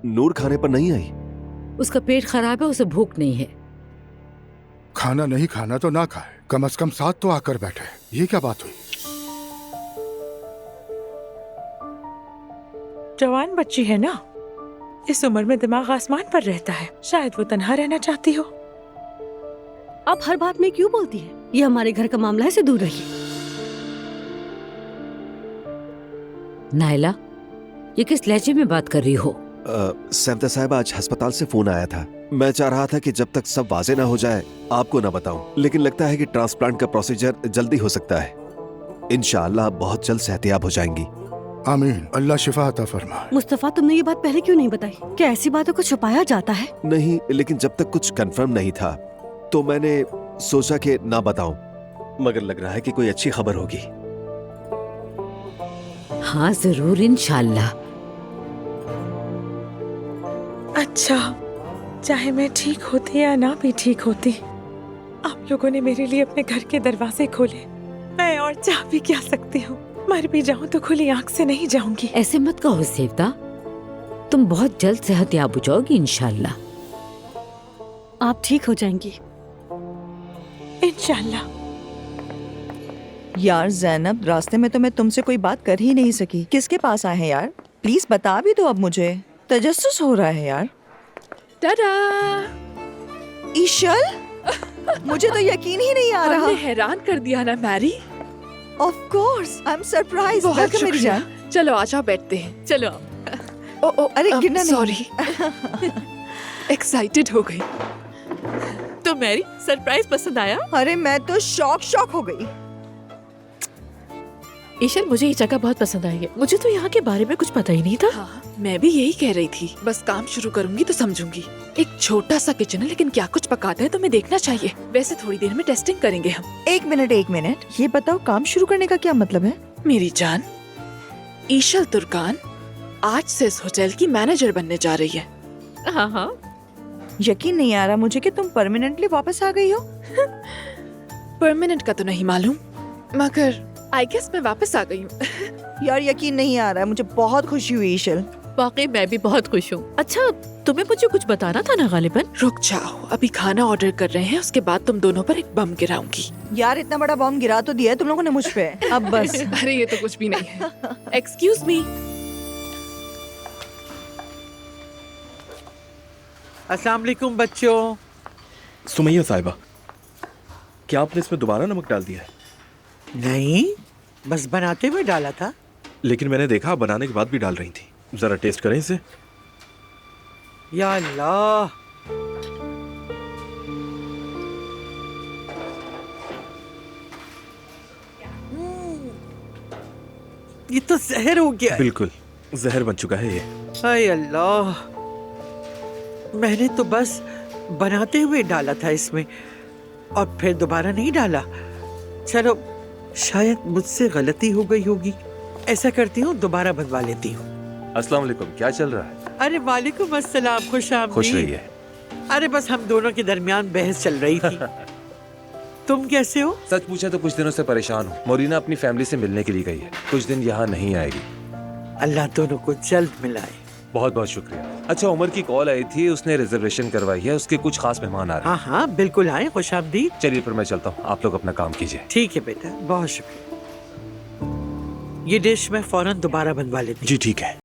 नूर खाने पर नहीं आई? उसका पेट खराब है, उसे भूख नहीं है। खाना नहीं खाना तो ना खाए, कम से कम साथ तो आकर बैठे। ये क्या बात हुई? जवान बच्ची है ना, इस उम्र में दिमाग आसमान पर रहता है। शायद वो तन्हा रहना चाहती हो। आप हर बात में क्यों बोलती है? ये हमारे घर का मामला है, से दूर रहिए। नायला, ये किस लहजे में बात कर रही हो? सैफदा साहब, आज अस्पताल से फोन आया था। मैं चाह रहा था कि जब तक सब वाजे ना हो जाए आपको ना बताऊं, लेकिन लगता है कि ट्रांसप्लांट का प्रोसीजर जल्दी हो सकता है। इंशाअल्लाह आप बहुत जल्द सेहतियाब हो जाएंगी। आमीन, अल्लाह शिफा अता फरमाए। मुस्तफा, तुमने ये बात पहले क्यों नहीं बताई? क्या ऐसी बातों को छुपाया जाता है? नहीं, लेकिन जब तक कुछ कंफर्म नहीं था तो मैंने सोचा कि ना बताऊं, मगर लग रहा है कि कोई अच्छी खबर होगी। हाँ जरूर, इंशाअल्लाह। अच्छा, चाहे मैं ठीक होती या ना भी ठीक होती, आप लोगों ने मेरे लिए अपने घर के दरवाजे खोले। मैं और चाह भी क्या सकती हूँ। मर भी जाऊं तो खुली आंख से नहीं जाऊंगी। ऐसे मत कहो सेवदा, तुम बहुत जल्द सेहतियाब हो जाओगी इंशाअल्लाह। आप ठीक हो जाएंगी इंशाअल्लाह। यार ज़ैनब, रास्ते में तो मैं तुमसे कोई बात कर ही नहीं सकी। किसके पास आए हैं यार? प्लीज बता भी दो अब मुझे। तजस्सुस हो रहा है यार। टाडा! ईशल, मुझे तो यकीन ही नहीं आ रहा। हमने हैरान कर दिया ना Mary. Of course, I am surprise. बहुत वेलकम मेरी शुक्रिया। जान। चलो आ जाओ, बैठते हैं। चलो। ओ अरे गिरना नहीं। सॉरी। एक्साइटेड हो गई। तो मैरी, सरप्राइज पसंद आया? अरे मैं तो शॉक हो गई। ईशल, मुझे ये जगह बहुत पसंद आई है। मुझे तो यहाँ के बारे में कुछ पता ही नहीं था। हाँ, मैं भी यही कह रही थी। बस काम शुरू करूंगी तो समझूंगी। एक छोटा सा किचन है, लेकिन क्या कुछ पकाते हैं तुम्हें देखना चाहिए। वैसे थोड़ी देर में टेस्टिंग करेंगे हम। एक मिनट, ये बताओ काम शुरू करने का क्या मतलब है? मेरी जान, ईशल तुर्कान आज से इस होटल की मैनेजर बनने जा रही है। हाँ हाँ। यकीन नहीं आ रहा मुझे कि तुम परमानेंटली वापस आ गई हो। परमानेंट का तो नहीं मालूम, मगर आई गेस मैं वापस आ गई हूँ। यार यकीन नहीं आ रहा है, मुझे बहुत खुशी हुई ईशल। वाकई मैं भी बहुत खुश हूँ। अच्छा, तुम्हें मुझे कुछ बताना था ना गालिबन? रुक जाओ, अभी खाना ऑर्डर कर रहे हैं, उसके बाद तुम दोनों पर एक बम गिराऊंगी। यार इतना बड़ा बम गिरा तो दिया है तुम लोगों ने मुझ पे। अब बस। अरे ये तो कुछ भी नहीं है। Excuse me. अस्सलाम वालेकुम बच्चों। सुमैया साहिबा, क्या आपने इसमें दोबारा नमक डाल दिया है? नहीं, बस बनाते हुए डाला था। लेकिन मैंने देखा आप बनाने के बाद भी डाल रही थी। जरा टेस्ट करें इसे। या अल्लाह, ये तो जहर हो गया है। बिल्कुल जहर बन चुका है ये। हाय अल्लाह, मैंने तो बस बनाते हुए डाला था इसमें और फिर दोबारा नहीं डाला। चलो, शायद मुझसे गलती हो गई होगी। ऐसा करती हूँ, दोबारा बनवा लेती हूँ। अस्सलाम वालेकुम, क्या चल रहा है? अरे वालेकुम अस्सलाम, खुश खुश आमदीद। रहिए। अरे बस हम दोनों के दरमियान बहस चल रही थी। तुम कैसे हो? सच पूछे तो कुछ दिनों से परेशान हूँ। मोरीना अपनी फैमिली से मिलने के लिए गई है, कुछ दिन यहाँ नहीं आएगी। अल्लाह दोनों को जल्द मिलाए। बहुत बहुत शुक्रिया। अच्छा, उमर की कॉल आई थी, उसने रिजर्वेशन करवाई है, उसके कुछ खास मेहमान आ रहे हैं। हाँ हाँ बिल्कुल आए, खुश आमदीद। चलिए फिर मैं चलता हूँ, आप लोग अपना काम कीजिए। ठीक है बेटा, बहुत शुक्रिया। ये डिश मैं फौरन दोबारा बनवा लेती हूँ। जी ठीक है।